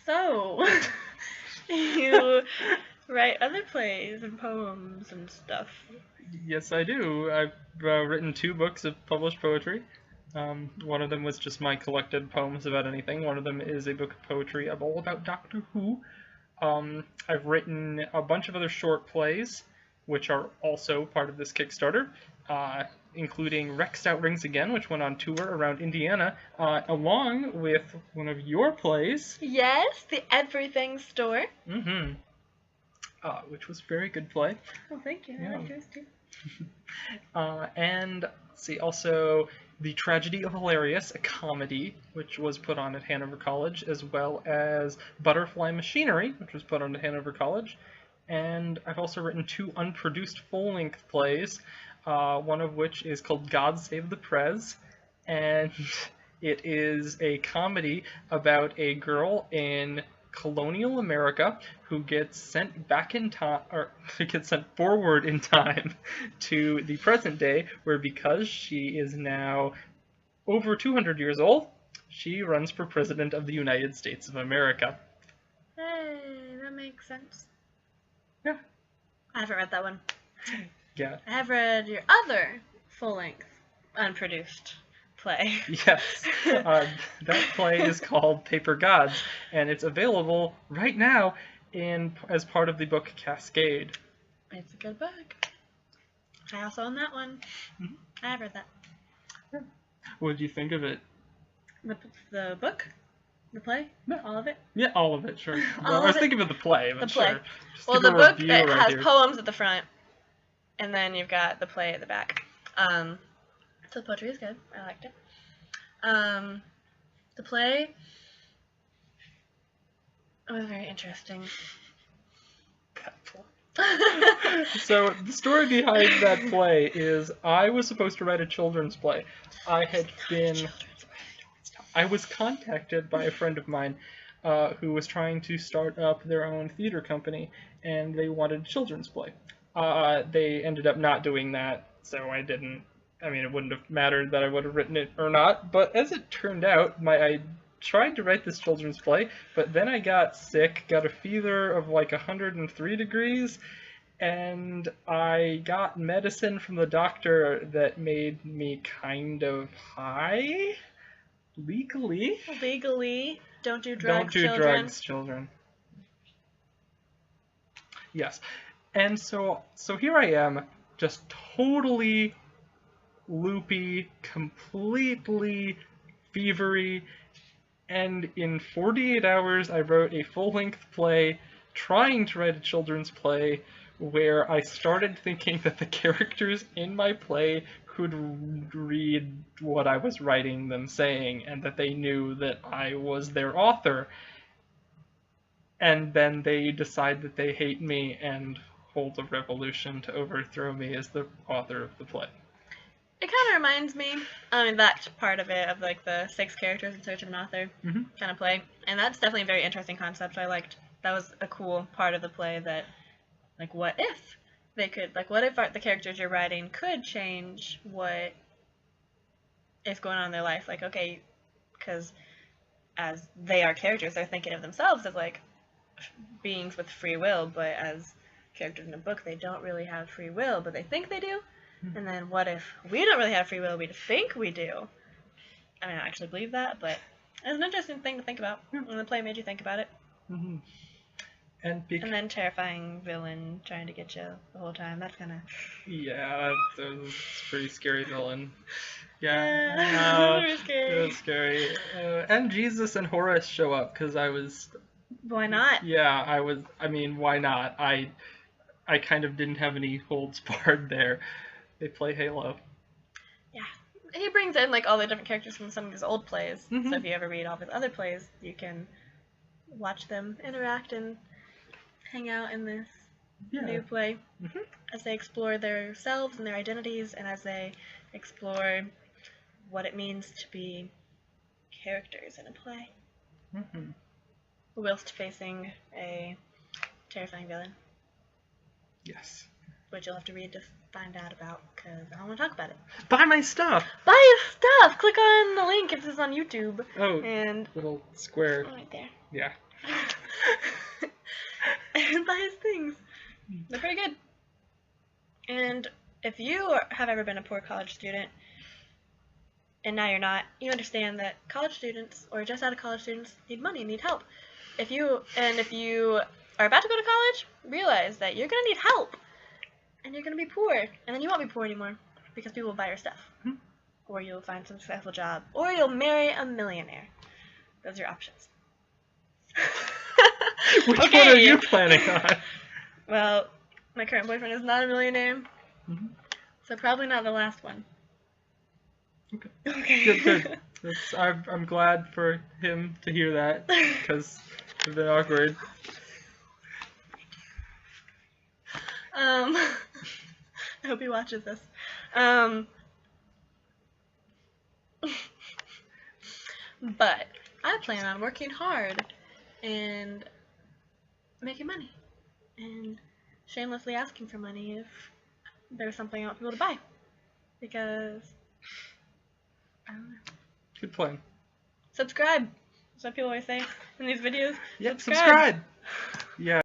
So, you write other plays and poems and stuff. Yes, I do. I've written 2 books of published poetry. One of them was just my collected poems about anything. One of them is a book of poetry all about Doctor Who. I've written a bunch of other short plays, which are also part of this Kickstarter, including Rexed Out Rings Again, which went on tour around Indiana, along with one of your plays. Yes, the Everything Store. Mm-hmm. Which was a very good play. Oh, thank you. I Yeah. like yours too. And let's see, also The Tragedy of Hilarious, a comedy, which was put on at Hanover College, as well as Butterfly Machinery, which was put on at Hanover College. And I've also written 2 unproduced full-length plays, one of which is called God Save the Prez, and it is a comedy about a girl in colonial America who gets sent back in time, or gets sent forward in time to the present day, where because she is now over 200 years old, she runs for president of the United States of America. Hey, that makes sense. Yeah. I haven't read that one. Yeah. I have read your other full-length, unproduced play. Yes. That play is called Paper Gods, and it's available right now as part of the book Cascade. It's a good book. I also own that one. Mhm. I have read that. What did you think of it? The book? The play? No. All of it? Yeah, all of it, sure. All Well, I was of it? thinking of the play, but The play. sure. Just Well, give the a book review it right has here. poems at the front, and then you've got the play at the back. So the poetry is good. I liked it. The play was very interesting. So the story behind that play is I was supposed to write a children's play. I was contacted by a friend of mine who was trying to start up their own theater company, and they wanted a children's play. They ended up not doing that, so I didn't. I mean, it wouldn't have mattered that I would have written it or not. But as it turned out, I tried to write this children's play, but then I got sick, got a fever of like 103 degrees, and I got medicine from the doctor that made me kind of high. Legally. Legally, don't do Don't drugs, do children. drugs, children. Yes. And so here I am, just totally loopy, completely fevery, and in 48 hours I wrote a full-length play, trying to write a children's play, where I started thinking that the characters in my play could read what I was writing them saying, and that they knew that I was their author. And then they decide that they hate me and hold a revolution to overthrow me as the author of the play. It kind of reminds me, that part of it, of like the 6 characters in search of an author kind of play. And that's definitely a very interesting concept. I liked, that was a cool part of the play that, like, what if they could, like, what if the characters you're writing could change what is going on in their life? Like, okay, because as they are characters, they're thinking of themselves as, like, beings with free will, but as characters in a book, they don't really have free will, but they think they do. And then what if we don't really have free will, we just think we do? I mean, I actually believe that, but it's an interesting thing to think about. And the play made you think about it. Mm-hmm. And then terrifying villain trying to get you the whole time. That's kind of... Yeah, that was a pretty scary villain. Yeah, Yeah, it was scary. And Jesus and Horace show up, because I was... Why not? Yeah, I mean, why not? I kind of didn't have any holds barred there. They play Halo. Yeah. He brings in, like, all the different characters from some of his old plays. Mm-hmm. So if you ever read all of his other plays, you can watch them interact and hang out in this new play as they explore their selves and their identities, and as they explore what it means to be characters in a play. Whilst facing a terrifying villain. Yes. which you'll have to read to find out about, because I don't want to talk about it. Buy my stuff! Buy his stuff! Click on the link if this is on YouTube. Oh, and little square. Right there. Yeah. And buy his things. They're pretty good. And if you have ever been a poor college student, and now you're not, you understand that college students, or just out of college students, need money, need help. If you are about to go to college, realize that you're going to need help. And you're going to be poor. And then you won't be poor anymore, because people will buy your stuff. Or you'll find some successful job. Or you'll marry a millionaire. Those are your options. Which one are you planning on? Well, my current boyfriend is not a millionaire. So probably not the last one. Okay. Good. I'm glad for him to hear that, because it's been awkward. I hope he watches this. But I plan on working hard and making money and shamelessly asking for money if there's something I want people to buy, because I don't know. Good plan. Subscribe. That's what people always say in these videos. Yep, subscribe. Yeah.